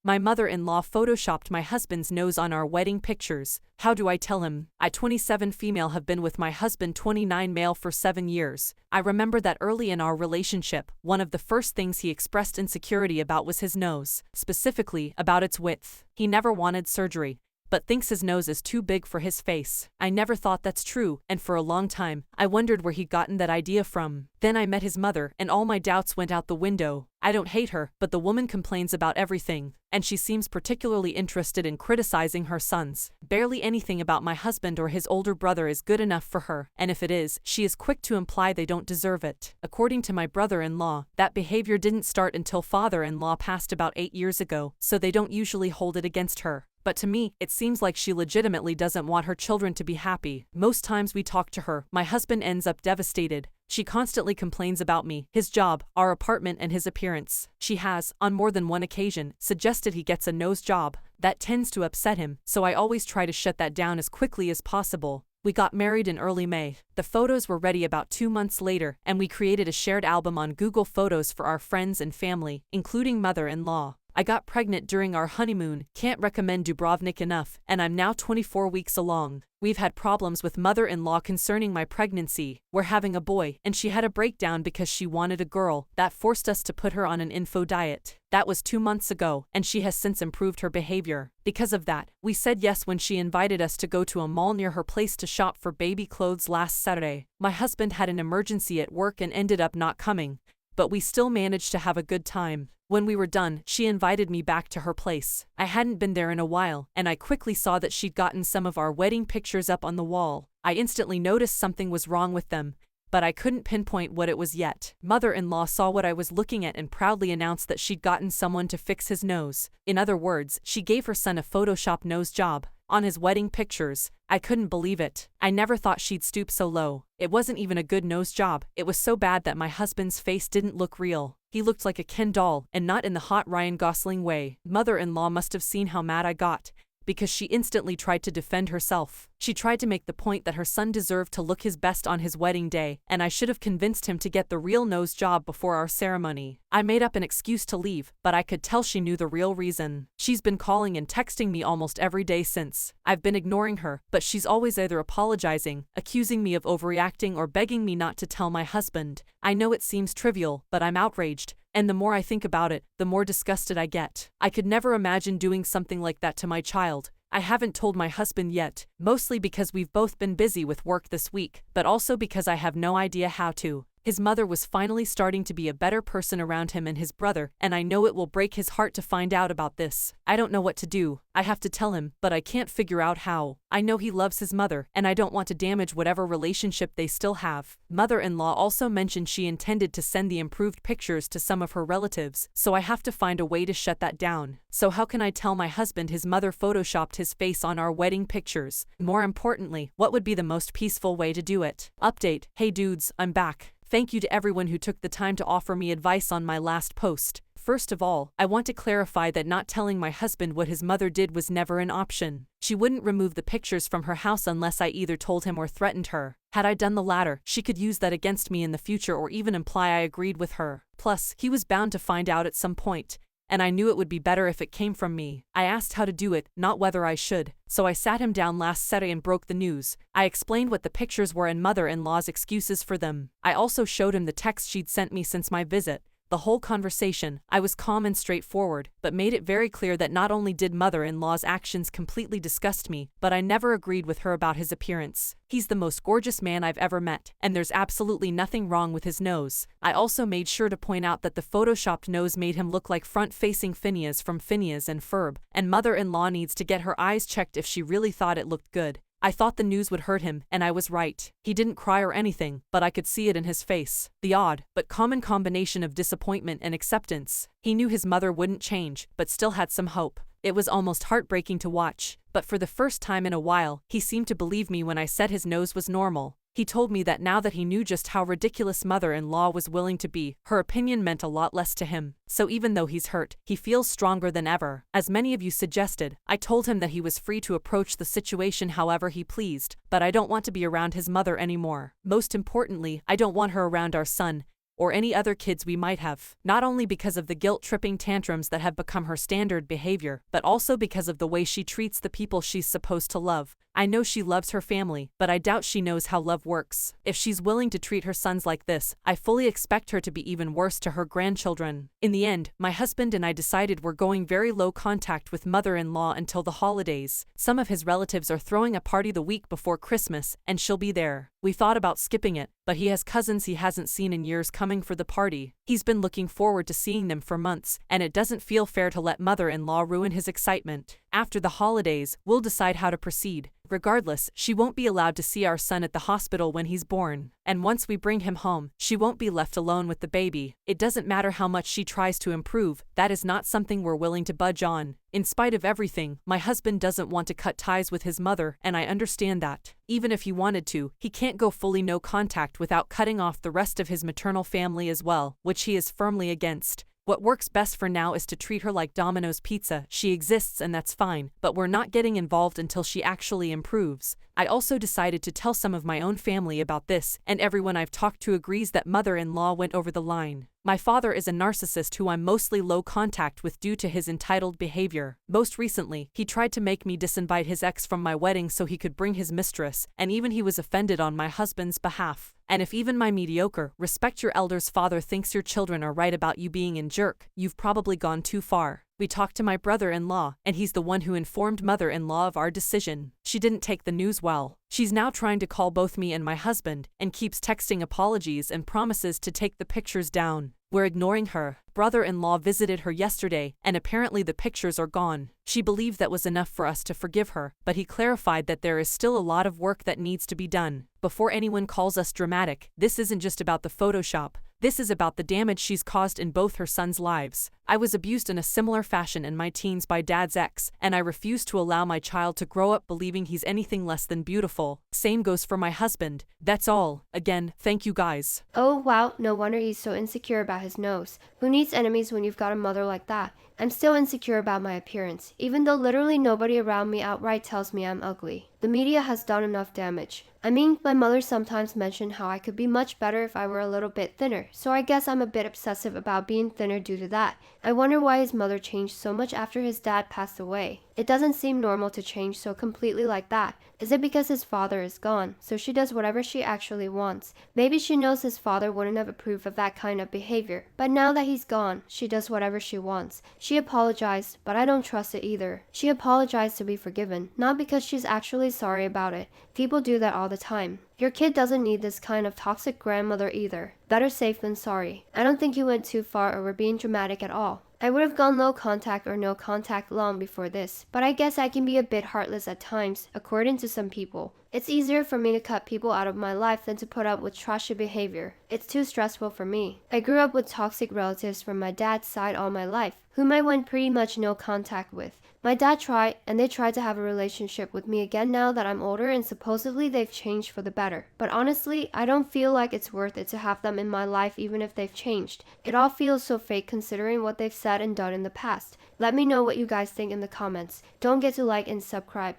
My mother-in-law photoshopped my husband's nose on our wedding pictures. How do I tell him? I, 27 female, have been with my husband, 29 male, for 7 years. I remember that early in our relationship, one of the first things he expressed insecurity about was his nose, specifically about its width. He never wanted surgery, but thinks his nose is too big for his face. I never thought that's true, and for a long time, I wondered where he'd gotten that idea from. Then I met his mother, and all my doubts went out the window. I don't hate her, but the woman complains about everything, and she seems particularly interested in criticizing her sons. Barely anything about my husband or his older brother is good enough for her, and if it is, she is quick to imply they don't deserve it. According to my brother-in-law, that behavior didn't start until father-in-law passed about 8 years ago, so they don't usually hold it against her. But to me, it seems like she legitimately doesn't want her children to be happy. Most times we talk to her, my husband ends up devastated. She constantly complains about me, his job, our apartment, and his appearance. She has, on more than one occasion, suggested he gets a nose job. That tends to upset him, so I always try to shut that down as quickly as possible. We got married in early May. The photos were ready about 2 months later, and we created a shared album on Google Photos for our friends and family, including mother-in-law. I got pregnant during our honeymoon, can't recommend Dubrovnik enough, and I'm now 24 weeks along. We've had problems with mother-in-law concerning my pregnancy. We're having a boy, and she had a breakdown because she wanted a girl. That forced us to put her on an info diet. That was 2 months ago, and she has since improved her behavior. Because of that, we said yes when she invited us to go to a mall near her place to shop for baby clothes last Saturday. My husband had an emergency at work and ended up not coming, but we still managed to have a good time. When we were done, she invited me back to her place. I hadn't been there in a while, and I quickly saw that she'd gotten some of our wedding pictures up on the wall. I instantly noticed something was wrong with them, but I couldn't pinpoint what it was yet. Mother-in-law saw what I was looking at and proudly announced that she'd gotten someone to fix his nose. In other words, she gave her son a Photoshop nose job on his wedding pictures. I couldn't believe it. I never thought she'd stoop so low. It wasn't even a good nose job. It was so bad that my husband's face didn't look real. He looked like a Ken doll, and not in the hot Ryan Gosling way. Mother-in-law must have seen how mad I got, because she instantly tried to defend herself. She tried to make the point that her son deserved to look his best on his wedding day, and I should have convinced him to get the real nose job before our ceremony. I made up an excuse to leave, but I could tell she knew the real reason. She's been calling and texting me almost every day since. I've been ignoring her, but she's always either apologizing, accusing me of overreacting, or begging me not to tell my husband. I know it seems trivial, but I'm outraged. And the more I think about it, the more disgusted I get. I could never imagine doing something like that to my child. I haven't told my husband yet, mostly because we've both been busy with work this week, but also because I have no idea how to. His mother was finally starting to be a better person around him and his brother, and I know it will break his heart to find out about this. I don't know what to do. I have to tell him, but I can't figure out how. I know he loves his mother, and I don't want to damage whatever relationship they still have. Mother-in-law also mentioned she intended to send the improved pictures to some of her relatives, so I have to find a way to shut that down. So how can I tell my husband his mother photoshopped his face on our wedding pictures? More importantly, what would be the most peaceful way to do it? Update: Hey dudes, I'm back. Thank you to everyone who took the time to offer me advice on my last post. First of all, I want to clarify that not telling my husband what his mother did was never an option. She wouldn't remove the pictures from her house unless I either told him or threatened her. Had I done the latter, she could use that against me in the future or even imply I agreed with her. Plus, he was bound to find out at some point, and I knew it would be better if it came from me. I asked how to do it, not whether I should. So I sat him down last Saturday and broke the news. I explained what the pictures were and mother-in-law's excuses for them. I also showed him the text she'd sent me since my visit. The whole conversation, I was calm and straightforward, but made it very clear that not only did mother-in-law's actions completely disgust me, but I never agreed with her about his appearance. He's the most gorgeous man I've ever met, and there's absolutely nothing wrong with his nose. I also made sure to point out that the photoshopped nose made him look like front-facing Phineas from Phineas and Ferb, and mother-in-law needs to get her eyes checked if she really thought it looked good. I thought the news would hurt him, and I was right. He didn't cry or anything, but I could see it in his face. The odd, but common combination of disappointment and acceptance. He knew his mother wouldn't change, but still had some hope. It was almost heartbreaking to watch, but for the first time in a while, he seemed to believe me when I said his nose was normal. He told me that now that he knew just how ridiculous mother-in-law was willing to be, her opinion meant a lot less to him. So even though he's hurt, he feels stronger than ever. As many of you suggested, I told him that he was free to approach the situation however he pleased, but I don't want to be around his mother anymore. Most importantly, I don't want her around our son, or any other kids we might have, not only because of the guilt-tripping tantrums that have become her standard behavior, but also because of the way she treats the people she's supposed to love. I know she loves her family, but I doubt she knows how love works. If she's willing to treat her sons like this, I fully expect her to be even worse to her grandchildren. In the end, my husband and I decided we're going very low contact with mother-in-law until the holidays. Some of his relatives are throwing a party the week before Christmas, and she'll be there. We thought about skipping it, but he has cousins he hasn't seen in years coming for the party. He's been looking forward to seeing them for months, and it doesn't feel fair to let mother-in-law ruin his excitement. After the holidays, we'll decide how to proceed. Regardless, she won't be allowed to see our son at the hospital when he's born. And once we bring him home, she won't be left alone with the baby. It doesn't matter how much she tries to improve, that is not something we're willing to budge on. In spite of everything, my husband doesn't want to cut ties with his mother, and I understand that. Even if he wanted to, he can't go fully no contact without cutting off the rest of his maternal family as well, which he is firmly against. What works best for now is to treat her like Domino's Pizza. She exists and that's fine, but we're not getting involved until she actually improves. I also decided to tell some of my own family about this, and everyone I've talked to agrees that mother-in-law went over the line. My father is a narcissist who I'm mostly low contact with due to his entitled behavior. Most recently, he tried to make me disinvite his ex from my wedding so he could bring his mistress, and even he was offended on my husband's behalf. And if even my mediocre, respect your elders father thinks your children are right about you being a jerk, you've probably gone too far. We talked to my brother-in-law, and he's the one who informed mother-in-law of our decision. She didn't take the news well. She's now trying to call both me and my husband, and keeps texting apologies and promises to take the pictures down. We're ignoring her. Brother-in-law visited her yesterday, and apparently the pictures are gone. She believed that was enough for us to forgive her, but he clarified that there is still a lot of work that needs to be done. Before anyone calls us dramatic, this isn't just about the Photoshop. This is about the damage she's caused in both her sons' lives. I was abused in a similar fashion in my teens by dad's ex, and I refuse to allow my child to grow up believing he's anything less than beautiful. Same goes for my husband. That's all. Again, thank you guys. Oh wow, no wonder he's so insecure about his nose. Who needs enemies when you've got a mother like that? I'm still insecure about my appearance, even though literally nobody around me outright tells me I'm ugly. The media has done enough damage. I mean, my mother sometimes mentioned how I could be much better if I were a little bit thinner, so I guess I'm a bit obsessive about being thinner due to that. I wonder why his mother changed so much after his dad passed away. It doesn't seem normal to change so completely like that. Is it because his father is gone, so she does whatever she actually wants? Maybe she knows his father wouldn't have approved of that kind of behavior, but now that he's gone, she does whatever she wants. She apologized, but I don't trust it either. She apologized to be forgiven, not because she's actually sorry about it. People do that all the time. Your kid doesn't need this kind of toxic grandmother either. Better safe than sorry. I don't think you went too far or were being dramatic at all. I would have gone low contact or no contact long before this, but I guess I can be a bit heartless at times, according to some people. It's easier for me to cut people out of my life than to put up with trashy behavior. It's too stressful for me. I grew up with toxic relatives from my dad's side all my life, whom I went pretty much no contact with. My dad tried, and they tried to have a relationship with me again now that I'm older, and supposedly they've changed for the better. But honestly, I don't feel like it's worth it to have them in my life even if they've changed. It all feels so fake considering what they've said and done in the past. Let me know what you guys think in the comments. Don't forget to like and subscribe.